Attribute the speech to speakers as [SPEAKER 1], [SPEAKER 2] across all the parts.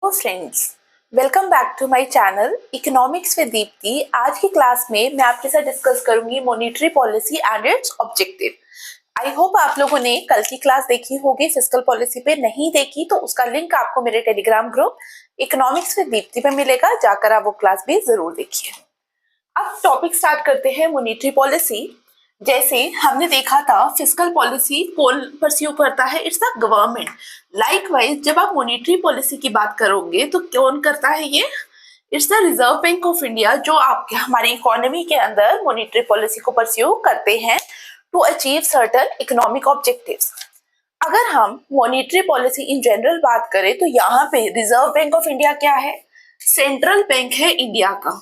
[SPEAKER 1] Hello friends, welcome back to my channel economics with Deepti. आज की class में मैं आपके साथ डिस्कस करूंगी monetary policy and its objective. I hope आप लोगों ने कल की क्लास देखी होगी फिस्कल पॉलिसी पे। नहीं देखी तो उसका लिंक आपको मेरे Telegram group economics with Deepti पे मिलेगा, जाकर आप वो क्लास भी जरूर देखिए। अब टॉपिक स्टार्ट करते हैं मॉनेटरी पॉलिसी। जैसे हमने देखा था फिस्कल पॉलिसी कौन परस्यू करता है, इट्स द गवर्नमेंट। लाइकवाइज जब आप मॉनेटरी पॉलिसी की बात करोगे तो कौन करता है ये, it's the reserve Bank of India, जो आपके हमारी इकोनॉमी के अंदर मॉनेटरी पॉलिसी को परस्यू करते हैं to achieve certain economic objectives. अगर हम मॉनेटरी पॉलिसी इन जनरल बात करें तो यहाँ पे रिजर्व बैंक ऑफ इंडिया क्या है, सेंट्रल बैंक है इंडिया का।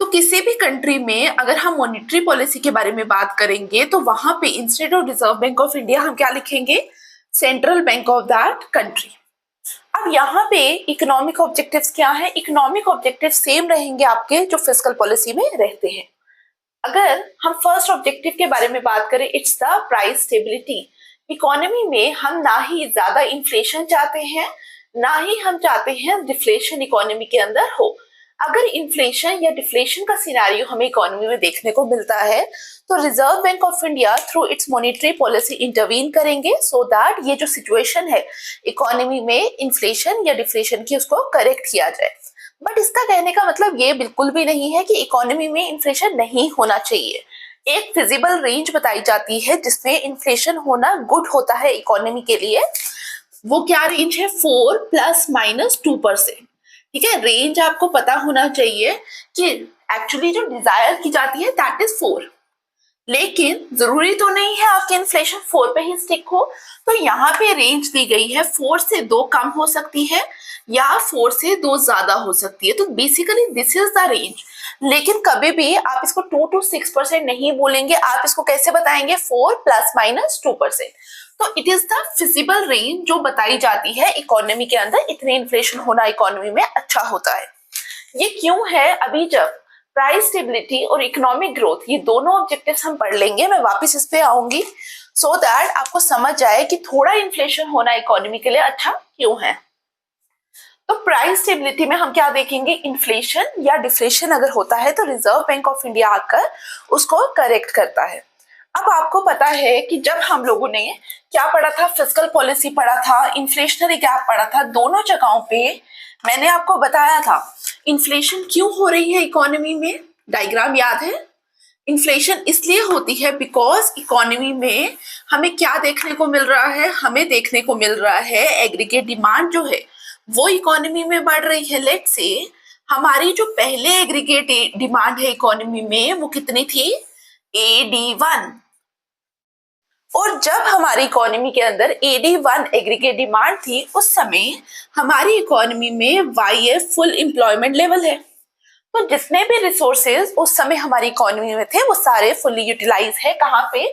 [SPEAKER 1] तो किसी भी कंट्री में अगर हम मॉनेटरी पॉलिसी के बारे में बात करेंगे तो वहां पे instead of reserve Bank of India हम क्या लिखेंगे, central bank of that country. अब यहाँ पे इकोनॉमिक ऑब्जेक्टिव्स क्या है, इकोनॉमिक ऑब्जेक्टिव सेम रहेंगे आपके जो फिस्कल पॉलिसी में रहते हैं। अगर हम फर्स्ट ऑब्जेक्टिव के बारे में बात करें, it's the price stability. Economy में हम ना ही ज्यादा इन्फ्लेशन चाहते हैं, ना ही हम चाहते हैं डिफ्लेशन इकोनॉमी के अंदर हो। अगर इन्फ्लेशन या डिफ्लेशन का सिनेरियो हमें इकोनॉमी में देखने को मिलता है तो reserve Bank of India through it's monetary policy intervene करेंगे सो दैट ये जो सिचुएशन है इकोनॉमी में इन्फ्लेशन या डिफ्लेशन की उसको करेक्ट किया जाए। बट इसका कहने का मतलब ये बिल्कुल भी नहीं है कि इकोनॉमी में इन्फ्लेशन नहीं होना चाहिए। एक फिजिबल रेंज बताई जाती है जिसमें इन्फ्लेशन होना गुड होता है इकोनॉमी के लिए। वो क्या रेंज है, 4 ± 2%। ठीक है, रेंज आपको पता होना चाहिए कि एक्चुअली जो डिजायर की जाती है दैट इज 4, लेकिन जरूरी तो नहीं है आपके इन्फ्लेशन 4 पे ही स्टिक हो। तो यहाँ पे रेंज दी गई है 4 से 2 कम हो सकती है या 4 से 2 ज्यादा हो सकती है। तो basically this is the range. लेकिन कभी भी आप इसको 2 to 6% नहीं बोलेंगे, आप इसको कैसे बताएंगे, 4 ± 2%। तो it is the feasible range जो बताई जाती है इकोनॉमी के अंदर इतने इन्फ्लेशन होना इकोनॉमी में अच्छा होता है। ये क्यों है, अभी जब प्राइस स्टेबिलिटी और इकोनॉमिक ग्रोथ ये दोनों ऑब्जेक्टिव्स हम पढ़ लेंगे, मैं वापस इस पे आऊंगी सो दैट आपको समझ आए कि थोड़ा इन्फ्लेशन होना इकोनॉमी के लिए अच्छा क्यों है। तो प्राइस स्टेबिलिटी में हम क्या देखेंगे, इन्फ्लेशन या डिफ्लेशन अगर होता है तो रिजर्व बैंक ऑफ इंडिया आकर उसको करेक्ट करता है। अब आपको पता है कि जब हम लोगों ने क्या पढ़ा था, फिस्कल पॉलिसी पढ़ा था, इन्फ्लेशनरी गैप पढ़ा था, दोनों जगहों पे मैंने आपको बताया था इन्फ्लेशन क्यों हो रही है इकोनॉमी में। डायग्राम याद है, इन्फ्लेशन इसलिए होती है बिकॉज इकोनॉमी में हमें क्या देखने को मिल रहा है, हमें देखने को मिल रहा है एग्रीगेट डिमांड जो है वो इकोनॉमी में बढ़ रही है। लेट्स से हमारी जो पहले एग्रीगेट डिमांड है इकोनॉमी में वो कितनी थी, AD1। और जब हमारी इकोनॉमी के अंदर AD1 एग्रीगेट डिमांड थी उस समय हमारी इकोनॉमी में YF फुल एम्प्लॉयमेंट लेवल है। तो जितने भी रिसोर्सेज उस समय हमारी इकोनॉमी में थे वो सारे फुल्ली यूटिलाइज है, कहाँ पे,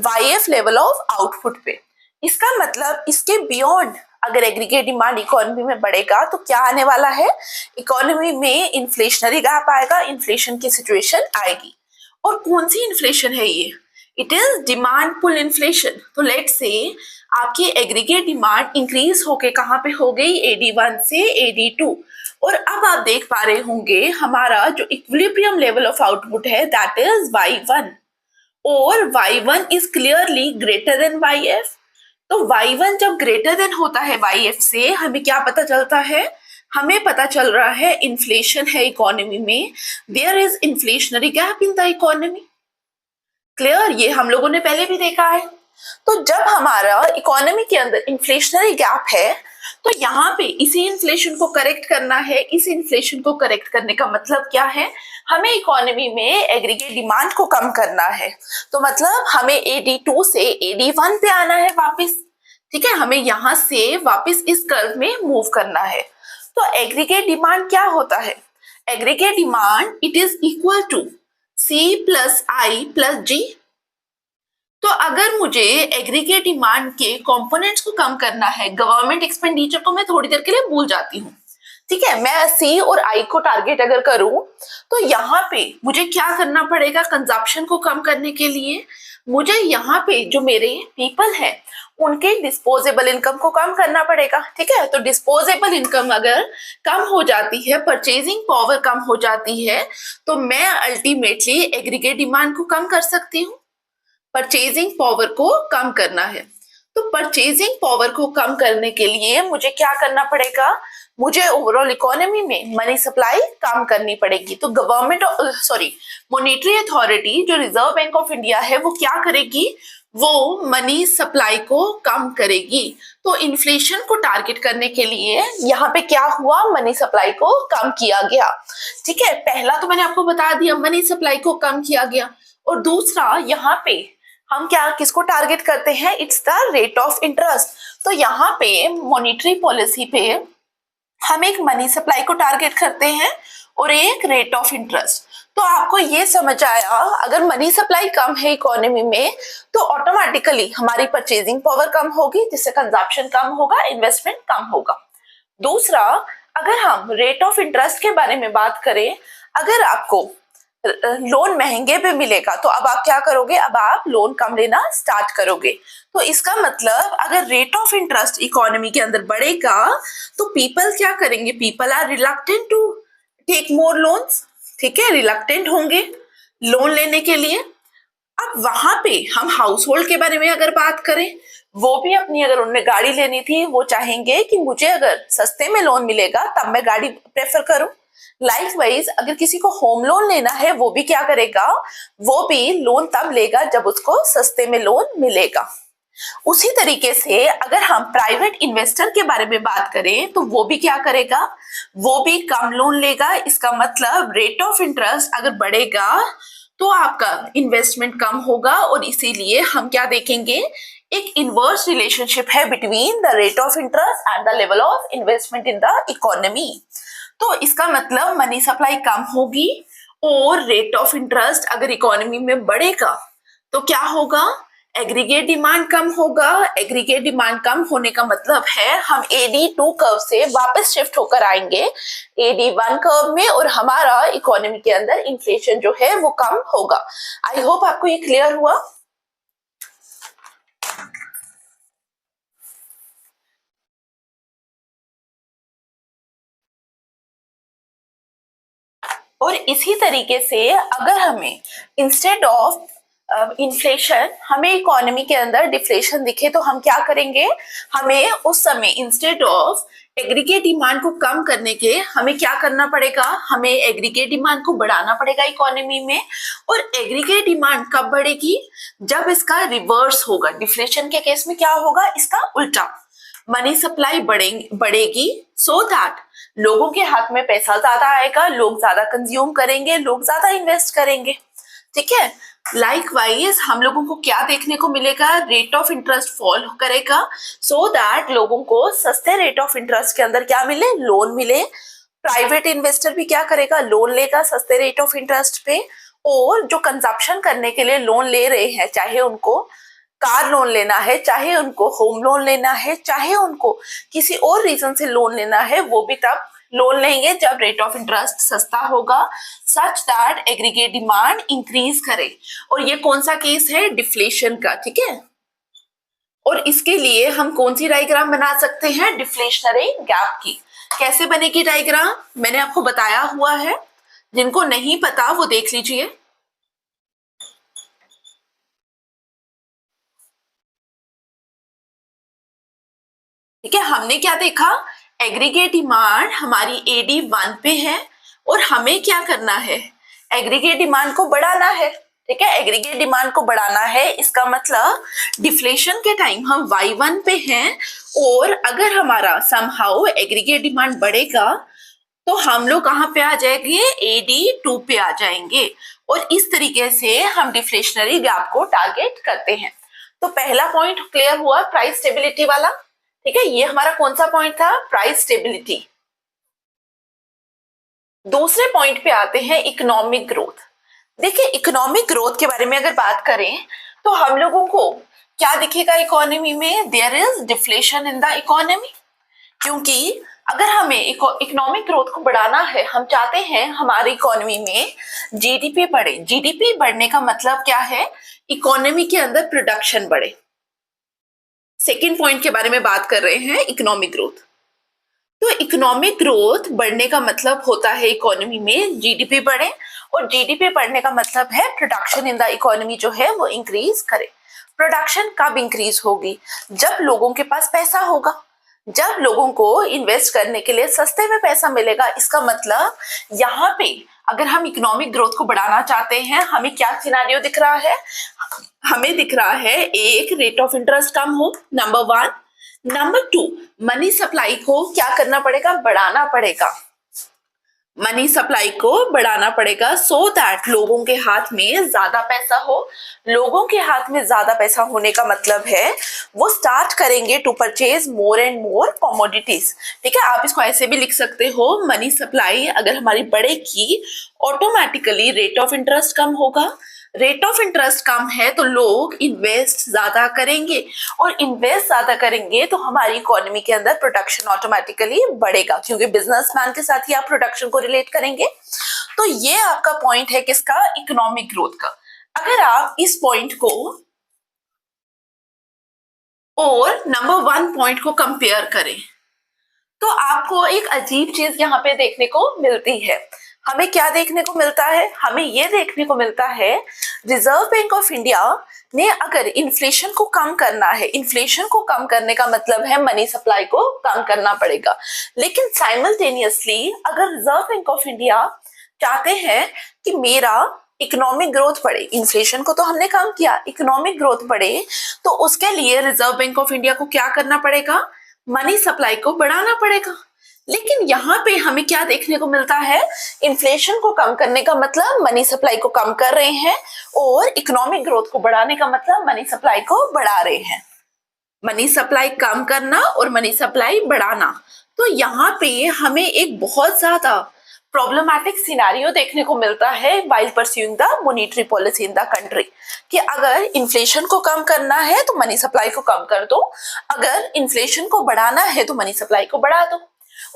[SPEAKER 1] YF लेवल ऑफ आउटपुट पे। इसका मतलब इसके बियॉन्ड अगर एग्रीगेट डिमांड इकोनॉमी में बढ़ेगा तो क्या आने वाला है, इकोनॉमी में इन्फ्लेशनरी गैप आएगा, इन्फ्लेशन की सिचुएशन आएगी। और कौन सी इन्फ्लेशन है ये, it is demand pull inflation. तो लेट्स से आपकी एग्रीगेट डिमांड इंक्रीज होके कहाँ पे हो गई, AD1 से AD2। और अब आप देख पा रहे होंगे हमारा जो इक्विलिब्रियम लेवल ऑफ आउटपुट है दैट इज Y1, और Y1 is clearly greater than YF। तो Y1 जब ग्रेटर देन होता है YF से हमें क्या पता चलता है, हमें पता चल रहा है इन्फ्लेशन है इकोनॉमी में, there is inflationary gap in the economy. Clear, ये हम लोगों ने पहले भी देखा है। तो जब हमारा इकोनॉमी के अंदर इन्फ्लेशनरी गैप है तो यहाँ पे इसी इन्फ्लेशन को करेक्ट करना है। इस इन्फ्लेशन को करेक्ट करने का मतलब क्या है, हमें इकोनॉमी में एग्रीगेट डिमांड को कम करना है। तो मतलब हमें AD2 से AD1 पे आना है वापस। ठीक है, हमें यहाँ से वापस इस कर्व में मूव करना है। तो एग्रीगेट डिमांड क्या होता है, aggregate demand it is equal to C + I + G। तो अगर मुझे एग्रीगेट डिमांड के कंपोनेंट्स को कम करना है, गवर्नमेंट एक्सपेंडिचर को मैं थोड़ी देर के लिए भूल जाती हूँ। ठीक है, मैं C और I को टारगेट अगर करूं तो यहाँ पे मुझे क्या करना पड़ेगा, कंजप्शन को कम करने के लिए मुझे यहाँ पे जो मेरे पीपल हैं उनके डिस्पोजेबल इनकम को कम करना पड़ेगा, ठीक है। तो डिस्पोजेबल इनकम अगर कम हो जाती है, परचेजिंग पावर कम हो जाती है, तो मैं अल्टीमेटली एग्रीगेट डिमांड को कम कर सकती हूँ। परचेजिंग पावर को कम करना है, तो परचेजिंग पावर को कम करने के लिए मुझे क्या करना पड़ेगा, मुझे ओवरऑल इकोनॉमी में मनी सप्लाई कम करनी पड़ेगी। तो गवर्नमेंट मॉनेटरी अथॉरिटी जो रिजर्व बैंक ऑफ इंडिया है वो क्या करेगी, वो मनी सप्लाई को कम करेगी। तो इन्फ्लेशन को टारगेट करने के लिए यहाँ पे क्या हुआ, मनी सप्लाई को कम किया गया, ठीक है। पहला तो मैंने आपको बता दिया, मनी सप्लाई को कम किया गया। और दूसरा यहाँ पे हम क्या किसको टारगेट करते हैं, it's the rate of interest. तो यहाँ पे मॉनेटरी पॉलिसी पे हम एक मनी सप्लाई को टारगेट करते हैं और एक रेट ऑफ इंटरेस्ट। तो आपको ये समझ आया, अगर मनी सप्लाई कम है इकोनॉमी में तो ऑटोमेटिकली हमारी परचेजिंग पावर कम होगी, जिससे कंजप्शन कम होगा, इन्वेस्टमेंट कम होगा। दूसरा, अगर हम रेट ऑफ इंटरेस्ट के बारे में बात करें, अगर आपको लोन महंगे पे मिलेगा तो अब आप क्या करोगे, अब आप लोन कम लेना स्टार्ट करोगे। तो इसका मतलब अगर रेट ऑफ इंटरेस्ट इकोनॉमी के अंदर बढ़ेगा तो पीपल क्या करेंगे, people are reluctant to take more loans, ठीक है, रिलक्टेंट होंगे लोन लेने के लिए। अब वहां पे हम हाउस होल्ड के बारे में अगर बात करें, वो भी अपनी, अगर उन्हें गाड़ी लेनी थी वो चाहेंगे कि मुझे अगर सस्ते में लोन मिलेगा तब मैं गाड़ी प्रेफर करूं। लाइकवाइज अगर किसी को होम लोन लेना है वो भी क्या करेगा, वो भी लोन तब लेगा जब उसको सस्ते में लोन मिलेगा। उसी तरीके से अगर हम प्राइवेट इन्वेस्टर के बारे में बात करें तो वो भी क्या करेगा, वो भी कम लोन लेगा। इसका मतलब रेट ऑफ इंटरेस्ट अगर बढ़ेगा तो आपका इन्वेस्टमेंट कम होगा, और इसीलिए हम क्या देखेंगे, एक इनवर्स रिलेशनशिप है between the rate of interest and the level of investment in the economy. तो इसका मतलब मनी सप्लाई कम होगी और रेट ऑफ इंटरेस्ट अगर इकोनॉमी में बढ़ेगा तो क्या होगा, एग्रीगेट डिमांड कम होगा। एग्रीगेट डिमांड कम होने का मतलब है हम AD2 कर्व से वापस शिफ्ट होकर आएंगे AD1 कर्व में, और हमारा इकोनॉमी के अंदर इन्फ्लेशन जो है वो कम होगा। आई होप आपको ये क्लियर हुआ। और इसी तरीके से अगर हमें इंस्टेड ऑफ इन्फ्लेशन हमें इकोनॉमी के अंदर डिफ्लेशन दिखे तो हम क्या करेंगे, हमें उस समय इंस्टेड ऑफ एग्रीगेट डिमांड को कम करने के हमें क्या करना पड़ेगा, हमें एग्रीगेट डिमांड को बढ़ाना पड़ेगा इकोनॉमी में। और एग्रीगेट डिमांड कब बढ़ेगी, जब इसका रिवर्स होगा। डिफ्लेशन के केस में क्या होगा, इसका उल्टा, मनी सप्लाई बढ़ेगी सो दैट लोगों के हाथ में पैसा ज्यादा आएगा, लोग ज्यादा कंज्यूम करेंगे, लोग ज्यादा इन्वेस्ट करेंगे, ठीक है। लाइकवाइज हम लोगों को क्या देखने को मिलेगा, रेट ऑफ इंटरेस्ट फॉल करेगा सो दैट लोगों को सस्ते रेट ऑफ इंटरेस्ट के अंदर क्या मिले, लोन मिले। प्राइवेट इन्वेस्टर भी क्या करेगा, लोन लेगा सस्ते रेट ऑफ इंटरेस्ट पे। और जो कंजप्शन करने के लिए लोन ले रहे हैं, चाहे उनको कार लोन लेना है, चाहे उनको होम लोन लेना है, चाहे उनको किसी और रीजन से लोन लेना है, वो भी तब लोन लेंगे जब रेट ऑफ इंटरेस्ट सस्ता होगा, such that aggregate demand increase करे। और ये कौन सा केस है, डिफ्लेशन का, ठीक है। और इसके लिए हम कौन सी डायग्राम बना सकते हैं, डिफ्लेशनरी गैप की। कैसे बनेगी डायग्राम, मैंने आपको बताया हुआ है, जिनको नहीं पता वो देख लीजिए। ठीक है, हमने क्या देखा, एग्रीगेट डिमांड हमारी AD1 पे है और हमें क्या करना है, एग्रीगेट डिमांड को बढ़ाना है, ठीक है। एग्रीगेट डिमांड को बढ़ाना है, इसका मतलब डिफ्लेशन के टाइम हम Y1 पे हैं, और अगर हमारा समहाउ एग्रीगेट डिमांड बढ़ेगा तो हम लोग कहाँ पे आ जाएंगे, AD2 पे आ जाएंगे। और इस तरीके से हम डिफ्लेशनरी गैप को टारगेट करते हैं। तो पहला पॉइंट क्लियर हुआ, प्राइस स्टेबिलिटी वाला, ठीक है। ये हमारा कौन सा पॉइंट था, प्राइस स्टेबिलिटी। दूसरे पॉइंट पे आते हैं इकोनॉमिक ग्रोथ। देखिए, इकोनॉमिक ग्रोथ के बारे में अगर बात करें तो हम लोगों को क्या दिखेगा इकोनॉमी में, there is deflation in the economy. क्योंकि अगर हमें इकोनॉमिक ग्रोथ को बढ़ाना है, हम चाहते हैं हमारी इकोनॉमी में GDP बढ़े। GDP बढ़ने का मतलब क्या है इकोनॉमी के अंदर प्रोडक्शन बढ़े। सेकेंड पॉइंट के बारे में बात कर रहे हैं, इकोनॉमिक ग्रोथ। तो इकोनॉमिक ग्रोथ बढ़ने का मतलब होता है इकोनॉमी में जीडीपी बढ़े, और जीडीपी बढ़ने का मतलब है प्रोडक्शन इन द इकोनॉमी जो है वो इंक्रीज करे। प्रोडक्शन कब इंक्रीज होगी? जब लोगों के पास पैसा होगा, जब लोगों को इन्वेस्ट करने के लिए सस्ते में पैसा मिलेगा। इसका मतलब यहाँ पे अगर हम इकोनॉमिक ग्रोथ को बढ़ाना चाहते हैं, हमें क्या सिनारियो दिख रहा है? हमें दिख रहा है एक, रेट ऑफ इंटरेस्ट कम हो, number one. Number two, money supply को क्या करना पड़ेगा? बढ़ाना पड़ेगा। मनी सप्लाई को बढ़ाना पड़ेगा सो दैट लोगों के हाथ में ज्यादा पैसा हो। लोगों के हाथ में ज्यादा पैसा होने का मतलब है वो स्टार्ट करेंगे to purchase more and more commodities. ठीक है, आप इसको ऐसे भी लिख सकते हो, मनी सप्लाई अगर हमारी बढ़ेगी ऑटोमेटिकली रेट ऑफ इंटरेस्ट कम होगा। रेट ऑफ इंटरेस्ट कम है तो लोग इन्वेस्ट ज्यादा करेंगे, और इन्वेस्ट ज्यादा करेंगे तो हमारी इकोनॉमी के अंदर प्रोडक्शन ऑटोमेटिकली बढ़ेगा, क्योंकि बिजनेसमैन के साथ ही आप प्रोडक्शन को रिलेट करेंगे। तो ये आपका पॉइंट है किसका? इकोनॉमिक ग्रोथ का। अगर आप इस पॉइंट को और नंबर वन पॉइंट को कंपेयर करें तो आपको एक अजीब चीज यहाँ पे देखने को मिलती है। हमें क्या देखने को मिलता है? हमें ये देखने को मिलता है रिजर्व बैंक ऑफ इंडिया ने अगर इन्फ्लेशन को कम करना है, इन्फ्लेशन को कम करने का मतलब है मनी सप्लाई को कम करना पड़ेगा। लेकिन साइमल्टेनियसली अगर रिजर्व बैंक ऑफ इंडिया चाहते हैं कि मेरा इकोनॉमिक ग्रोथ बढ़े, इन्फ्लेशन को तो हमने कम किया, इकोनॉमिक ग्रोथ बढ़े, तो उसके लिए रिजर्व बैंक ऑफ इंडिया को क्या करना पड़ेगा? मनी सप्लाई को बढ़ाना पड़ेगा। लेकिन यहाँ पे हमें क्या देखने को मिलता है? इन्फ्लेशन को कम करने का मतलब मनी सप्लाई को कम कर रहे हैं, और इकोनॉमिक ग्रोथ को बढ़ाने का मतलब मनी सप्लाई को बढ़ा रहे हैं। मनी सप्लाई कम करना और मनी सप्लाई बढ़ाना। तो यहाँ पे हमें एक बहुत ज्यादा प्रॉब्लमैटिक सिनेरियो देखने को मिलता है while pursuing the monetary policy in the country, कि अगर इन्फ्लेशन को कम करना है तो मनी सप्लाई को कम कर दो, अगर इन्फ्लेशन को बढ़ाना है तो मनी सप्लाई को बढ़ा दो।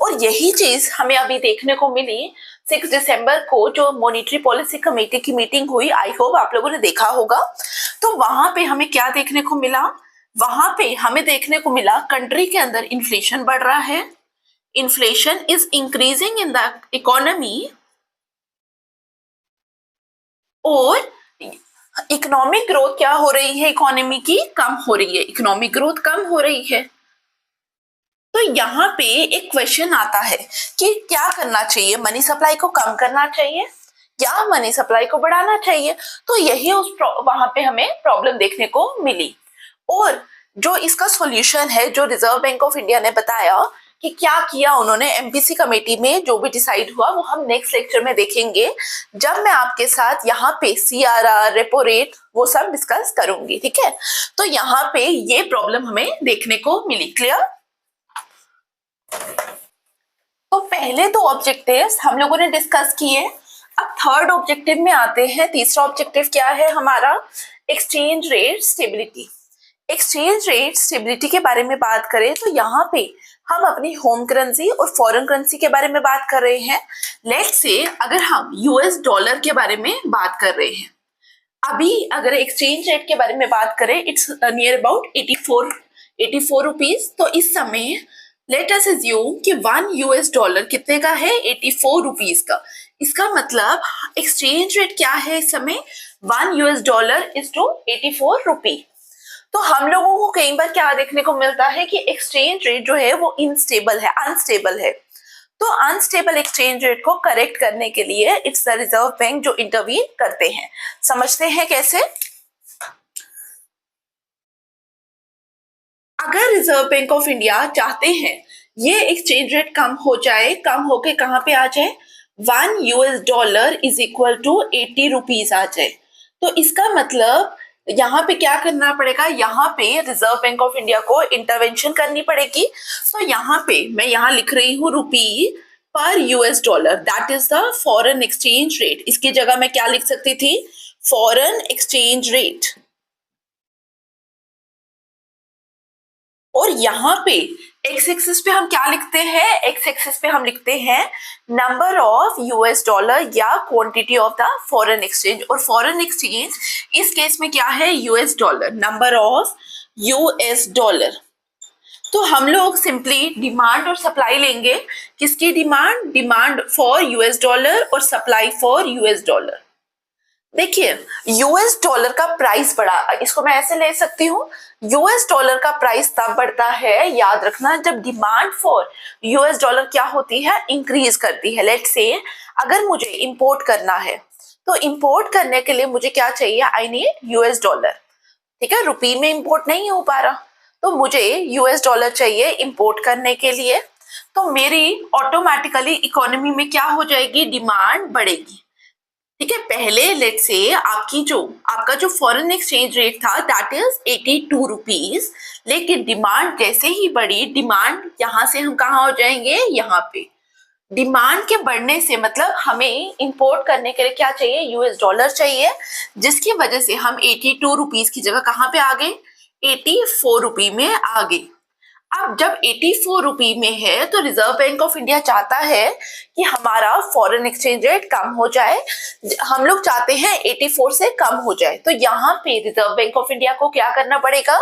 [SPEAKER 1] और यही चीज हमें अभी देखने को मिली 6 दिसंबर को जो मॉनेटरी पॉलिसी कमेटी की मीटिंग हुई। आई होप आप लोगों ने देखा होगा। तो वहां पे हमें क्या देखने को मिला? वहां पे हमें देखने को मिला कंट्री के अंदर इन्फ्लेशन बढ़ रहा है, inflation is increasing in the economy, और इकोनॉमिक ग्रोथ क्या हो रही है? इकोनॉमी की कम हो रही है, इकोनॉमिक ग्रोथ कम हो रही है। तो यहाँ पे एक क्वेश्चन आता है कि क्या करना चाहिए? मनी सप्लाई को कम करना चाहिए या मनी सप्लाई को बढ़ाना चाहिए? तो यही वहां पे हमें प्रॉब्लम देखने को मिली, और जो इसका सॉल्यूशन है, जो रिजर्व बैंक ऑफ इंडिया ने बताया कि क्या किया उन्होंने एमपीसी कमेटी में, जो भी डिसाइड हुआ वो हम नेक्स्ट लेक्चर में देखेंगे, जब मैं आपके साथ यहाँ पे सीआरआर, रेपो रेट वो सब डिस्कस करूंगी। ठीक है, तो यहाँ पे ये प्रॉब्लम हमें देखने को मिली। क्लियर? तो पहले दो ऑब्जेक्टिव्स हम लोगों ने डिस्कस किए। अब थर्ड ऑब्जेक्टिव में आते हैं। तीसरा ऑब्जेक्टिव क्या है हमारा? Exchange rate stability. Exchange rate stability के बारे में बात करें तो यहाँ पे हम अपनी होम करेंसी और फॉरेन करेंसी के बारे में बात कर रहे हैं। लेट्स से अगर हम यूएस डॉलर के बारे में बात कर रहे हैं, अभी अगर एक्सचेंज रेट के बारे में बात करें, इट्स नियर अबाउट 84 रुपीज। तो इस समय लेट अस अज्यूम कि 1 यूएस डॉलर कितने का है? 84 रुपीज का। इसका मतलब एक्सचेंज रेट क्या है इस समय? 1 यूएस डॉलर इज टू 84 रुपी। तो हम लोगों को कई बार क्या देखने को मिलता है कि एक्सचेंज रेट जो है वो इनस्टेबल है, अनस्टेबल है। तो अनस्टेबल एक्सचेंज रेट को करेक्ट करने के लिए इट्स द रिजर्व बैंक जो इंटरवीन करते हैं। समझते हैं कैसे? अगर रिजर्व बैंक ऑफ इंडिया चाहते हैं ये एक्सचेंज रेट कम हो जाए, कम होके कहाँ पे आ जाए? 1 US dollar is equal to 80 rupees आ जाए। तो इसका मतलब यहाँ पे क्या करना पड़ेगा? यहाँ पे रिजर्व बैंक ऑफ इंडिया को इंटरवेंशन करनी पड़ेगी। तो यहाँ पे मैं यहाँ लिख रही हूँ रुपी पर US dollar, that is the foreign exchange rate. इसकी जगह मैं क्या लिख सकती थी? Foreign exchange rate. और यहाँ पे एक्स एक्सिस पे हम क्या लिखते हैं, एक्स एक्सिस पे हम लिखते हैं नंबर ऑफ यूएस डॉलर या quantity of the foreign exchange, और फॉरेन एक्सचेंज इस केस में क्या है, US dollar, number of US dollar. तो हम लोग सिंपली डिमांड और सप्लाई लेंगे। किसकी demand, demand for US dollar और सप्लाई फॉर यूएस डॉलर। देखिए यूएस डॉलर का प्राइस बढ़ा, इसको मैं ऐसे ले सकती हूँ, यूएस डॉलर का प्राइस तब बढ़ता है, याद रखना, जब डिमांड फॉर यूएस डॉलर क्या होती है, इंक्रीज करती है। लेट्स से अगर मुझे इंपोर्ट करना है तो इंपोर्ट करने के लिए मुझे क्या चाहिए, आई नीड यूएस डॉलर, ठीक है, रुपी में इंपोर्ट नहीं हो पा रहा तो मुझे यूएस डॉलर चाहिए इंपोर्ट करने के लिए। तो मेरी ऑटोमेटिकली इकोनॉमी में क्या हो जाएगी, डिमांड बढ़ेगी, ठीक है। पहले लेट से आपका जो फॉरेन एक्सचेंज रेट था दैट इज 82 रुपीज, लेकिन डिमांड जैसे ही बढ़ी, डिमांड यहाँ से हम कहाँ हो जाएंगे, यहाँ पे। डिमांड के बढ़ने से मतलब हमें इंपोर्ट करने के लिए क्या चाहिए, यूएस डॉलर चाहिए, जिसकी वजह से हम 82 रुपीज की जगह कहाँ पे आ गए, 84 रुपी में आ गए। अब जब 84 रुपी में है तो रिजर्व बैंक ऑफ इंडिया चाहता है कि हमारा फॉरेन एक्सचेंज रेट कम हो जाए, हम लोग चाहते हैं 84 से कम हो जाए। तो यहाँ पे रिजर्व बैंक ऑफ इंडिया को क्या करना पड़ेगा,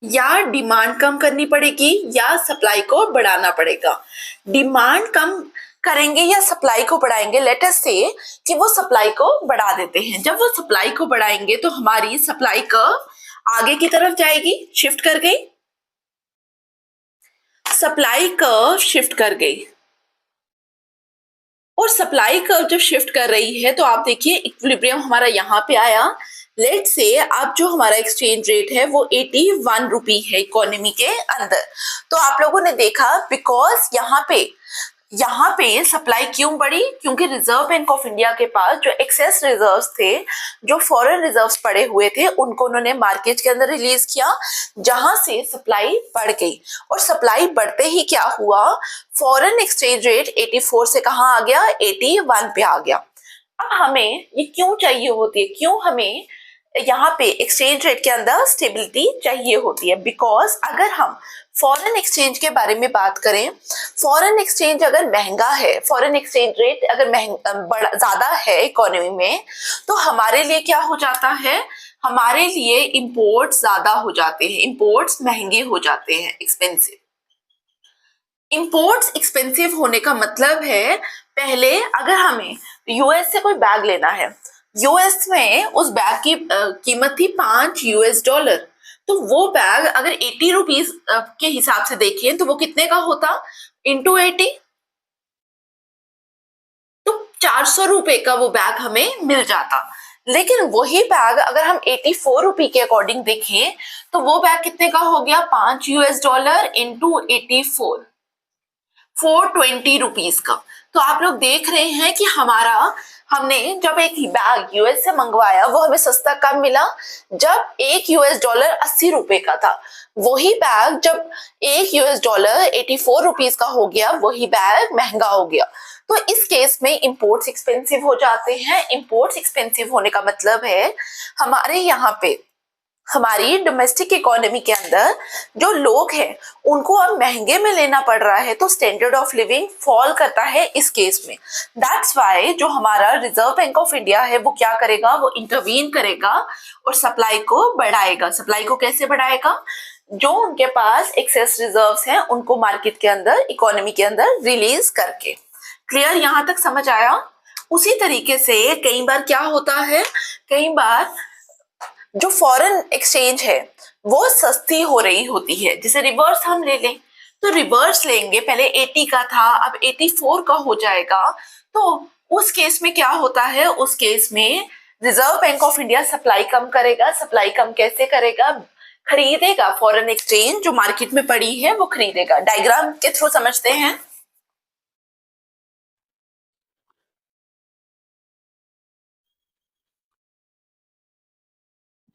[SPEAKER 1] या डिमांड कम करनी पड़ेगी या सप्लाई को बढ़ाना पड़ेगा। डिमांड कम करेंगे या सप्लाई को बढ़ाएंगे, लेट अस से कि वो सप्लाई को बढ़ा देते हैं। जब वो सप्लाई को बढ़ाएंगे तो हमारी सप्लाई कर्व आगे की तरफ जाएगी, शिफ्ट कर गई, सप्लाई कर्व शिफ्ट कर गई, और सप्लाई कर्व जब शिफ्ट कर रही है तो आप देखिए इक्विलिब्रियम हमारा यहाँ पे आया। लेट से अब जो हमारा एक्सचेंज रेट है वो 81 रुपी है इकोनॉमी के अंदर। तो आप लोगों ने देखा बिकॉज यहाँ पे सप्लाई क्यों बढ़ी, क्योंकि रिजर्व बैंक ऑफ इंडिया के पास जो एक्सेस रिजर्व्स थे, जो फॉरेन रिजर्व्स पड़े हुए थे, उनको उन्होंने मार्केट के अंदर रिलीज किया, जहां से सप्लाई बढ़ गई। और सप्लाई बढ़ते ही क्या हुआ, फॉरेन एक्सचेंज रेट 84 से कहाँ आ गया, 81 पे आ गया। अब हमें ये क्यों चाहिए होती है, क्यों हमें यहाँ पे एक्सचेंज रेट के अंदर स्टेबिलिटी चाहिए होती है, बिकॉज अगर हम फॉरेन एक्सचेंज के बारे में बात करें, फॉरेन एक्सचेंज अगर महंगा है, फॉरेन एक्सचेंज रेट अगर ज्यादा है इकोनॉमी में, तो हमारे लिए क्या हो जाता है, हमारे लिए इंपोर्ट्स ज्यादा हो जाते हैं, इंपोर्ट्स महंगे हो जाते हैं, एक्सपेंसिव। इंपोर्ट्स एक्सपेंसिव होने का मतलब है, पहले अगर हमें यूएस से कोई बैग लेना है, यूएस में उस बैग की कीमत थी $5, तो वो बैग अगर 80 रुपीज के हिसाब से देखें तो वो कितने का होता, इंटू 80, तो 400 रुपए का वो बैग हमें मिल जाता। लेकिन वही बैग अगर हम 84 रुपी के अकॉर्डिंग देखें तो वो बैग कितने का हो गया, $5 इंटू 84, 420 रुपीज का। तो आप लोग देख रहे हैं कि हमने जब एक बैग यूएस से मंगवाया वो हमें सस्ता कब मिला, जब $1 80 रुपए का था। वही बैग जब $1 84 रुपीज का हो गया, वही बैग महंगा हो गया। तो इस केस में इंपोर्ट्स एक्सपेंसिव हो जाते हैं। इंपोर्ट्स एक्सपेंसिव होने का मतलब है हमारे यहाँ पे हमारी डोमेस्टिक इकोनॉमी के अंदर जो लोग हैं उनको अब महंगे में लेना पड़ रहा है, तो स्टैंडर्ड ऑफ लिविंग फॉल करता है इस केस में। दैट्स वाई जो हमारा रिजर्व बैंक ऑफ इंडिया है वो क्या करेगा, वो इंटरवीन करेगा और सप्लाई को बढ़ाएगा। सप्लाई को कैसे बढ़ाएगा, जो उनके पास एक्सेस रिजर्व्स हैं उनको मार्केट के अंदर, इकोनॉमी के अंदर रिलीज करके। क्लियर, यहाँ तक समझ आया। उसी तरीके से कई बार क्या होता है, कई बार जो फॉरेन एक्सचेंज है वो सस्ती हो रही होती है, जैसे रिवर्स हम ले लें, तो रिवर्स लेंगे, पहले 80 का था अब 84 का हो जाएगा। तो उस केस में क्या होता है, उस केस में Reserve Bank of India supply कम करेगा। सप्लाई कम कैसे करेगा, खरीदेगा, फॉरेन एक्सचेंज जो मार्केट में पड़ी है वो खरीदेगा। डायग्राम के थ्रू समझते हैं।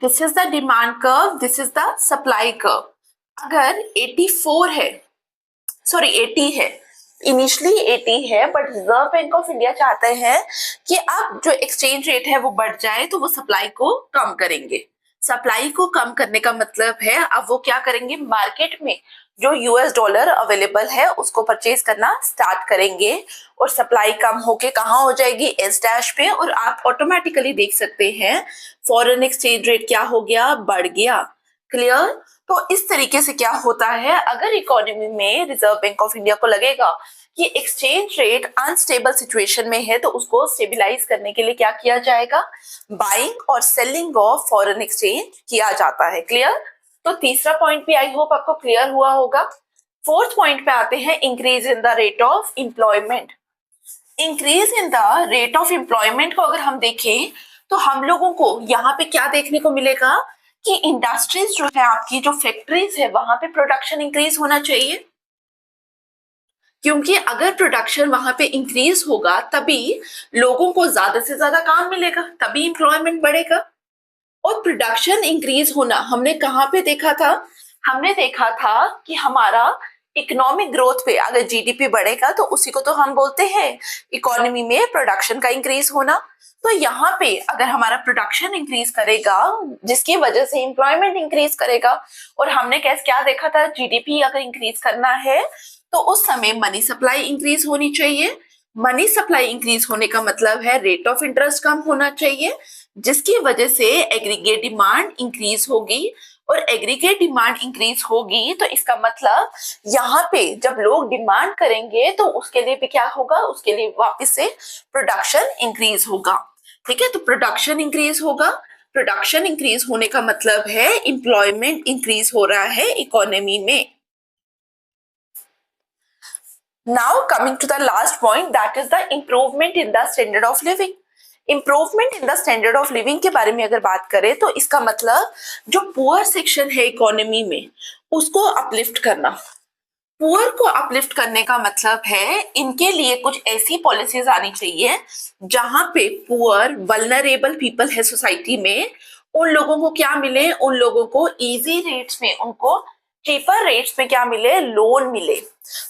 [SPEAKER 1] This is the demand curve, this is the supply curve. अगर 84 है, सॉरी 80 है, इनिशियली 80 है, but reserve Bank of India चाहते हैं कि अब जो एक्सचेंज रेट है वो बढ़ जाए, तो वो सप्लाई को कम करेंगे। सप्लाई को कम करने का मतलब है अब वो क्या करेंगे, मार्केट में जो यूएस डॉलर अवेलेबल है उसको परचेज करना स्टार्ट करेंगे और सप्लाई कम होके कहाँ हो जाएगी, एस डैश पे। और आप ऑटोमेटिकली देख सकते हैं फॉरेन एक्सचेंज रेट क्या हो गया, बढ़ गया। क्लियर। तो इस तरीके से क्या होता है, अगर इकोनॉमी में रिजर्व बैंक ऑफ इंडिया को लगेगा कि एक्सचेंज रेट अनस्टेबल सिचुएशन में है तो उसको स्टेबलाइज करने के लिए क्या किया जाएगा, बाइंग और सेलिंग ऑफ फॉरेन एक्सचेंज किया जाता है। क्लियर। तो तीसरा पॉइंट भी आई होप आपको क्लियर हुआ होगा। फोर्थ पॉइंट पे आते हैं, increase in the rate of employment. Increase in the rate of employment को अगर हम देखें तो हम लोगों को यहाँ पे क्या देखने को मिलेगा कि इंडस्ट्रीज जो है आपकी, जो फैक्ट्रीज है वहां पे प्रोडक्शन इंक्रीज होना चाहिए, क्योंकि अगर प्रोडक्शन वहां पे इंक्रीज होगा तभी लोगों को ज्यादा से ज्यादा काम मिलेगा, तभी एम्प्लॉयमेंट बढ़ेगा। और प्रोडक्शन इंक्रीज होना हमने कहाँ पे देखा था, हमने देखा था कि हमारा इकोनॉमिक ग्रोथ पे अगर जीडीपी बढ़ेगा तो उसी को तो हम बोलते हैं इकोनॉमी में प्रोडक्शन का इंक्रीज होना। तो यहाँ पे अगर हमारा प्रोडक्शन इंक्रीज करेगा जिसकी वजह से एम्प्लॉयमेंट इंक्रीज करेगा, और हमने कैसे क्या देखा था, जीडीपी अगर इंक्रीज करना है तो उस समय मनी सप्लाई इंक्रीज होनी चाहिए। मनी सप्लाई इंक्रीज होने का मतलब है रेट ऑफ इंटरेस्ट कम होना चाहिए, जिसकी वजह से एग्रीगेट डिमांड इंक्रीज होगी। और एग्रीगेट डिमांड इंक्रीज होगी तो इसका मतलब यहाँ पे जब लोग डिमांड करेंगे तो उसके लिए भी क्या होगा, उसके लिए वापस से प्रोडक्शन इंक्रीज होगा। ठीक है, तो प्रोडक्शन इंक्रीज होगा। प्रोडक्शन इंक्रीज होने का मतलब है एम्प्लॉयमेंट इंक्रीज हो रहा है इकोनॉमी में। Now coming to the last point, that is the improvement in the standard of living. Improvement in the standard of living के बारे में अगर बात करें तो इसका मतलब जो पुअर सेक्शन है इकोनॉमी में उसको अपलिफ्ट करना। पुअर को अपलिफ्ट करने का मतलब है इनके लिए कुछ ऐसी पॉलिसीज आनी चाहिए जहां पे पुअर वल्नरेबल पीपल है सोसाइटी में, उन लोगों को क्या मिले, उन लोगों को इजी रेट्स में, उनको चीपर रेट्स में क्या मिले, लोन मिले।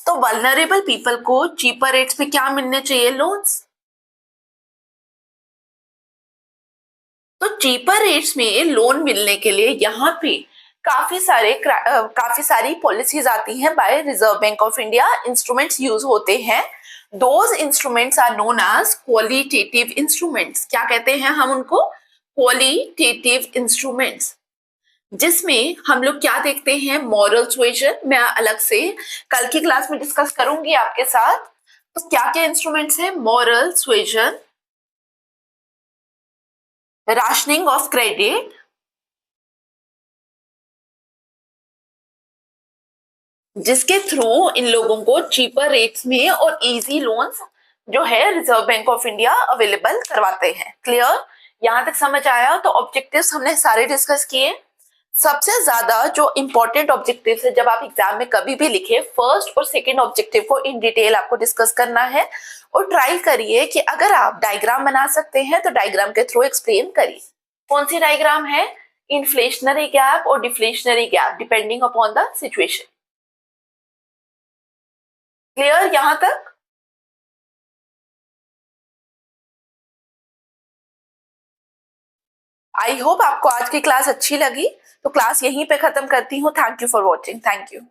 [SPEAKER 1] तो वल्नरेबल पीपल को चीपर रेट्स में क्या मिलने चाहिए, लोन्स। तो चीपर रेट्स में लोन मिलने के लिए यहाँ पे काफी सारी पॉलिसीज आती हैं by Reserve Bank of India, instruments use होते हैं। Those instruments are known as qualitative instruments. क्या कहते हैं हम उनको, क्वालिटेटिव इंस्ट्रूमेंट्स, जिसमें हम लोग क्या देखते हैं, मॉरल सुएजन। मैं अलग से कल की क्लास में डिस्कस करूंगी आपके साथ। तो क्या क्या इंस्ट्रूमेंट्स है, मॉरल सुएजन, राशनिंग ऑफ क्रेडिट, जिसके थ्रू इन लोगों को चीपर रेट्स में और इजी लोन्स जो है reserve Bank of India available करवाते हैं। क्लियर, यहां तक समझ आया। तो ऑब्जेक्टिव्स हमने सारे डिस्कस किए। सबसे ज्यादा जो इंपॉर्टेंट ऑब्जेक्टिव्स है जब आप एग्जाम में कभी भी लिखे, फर्स्ट और सेकंड ऑब्जेक्टिव को इन डिटेल आपको डिस्कस करना है। और ट्राई करिए कि अगर आप डायग्राम बना सकते हैं तो डायग्राम के थ्रू एक्सप्लेन करिए। कौन सी डायग्राम है, इन्फ्लेशनरी गैप और deflationary gap depending upon the situation. Clear यहां तक। आई होप आपको आज की क्लास अच्छी लगी। तो क्लास यहीं पे खत्म करती हूँ। Thank you for watching. Thank you.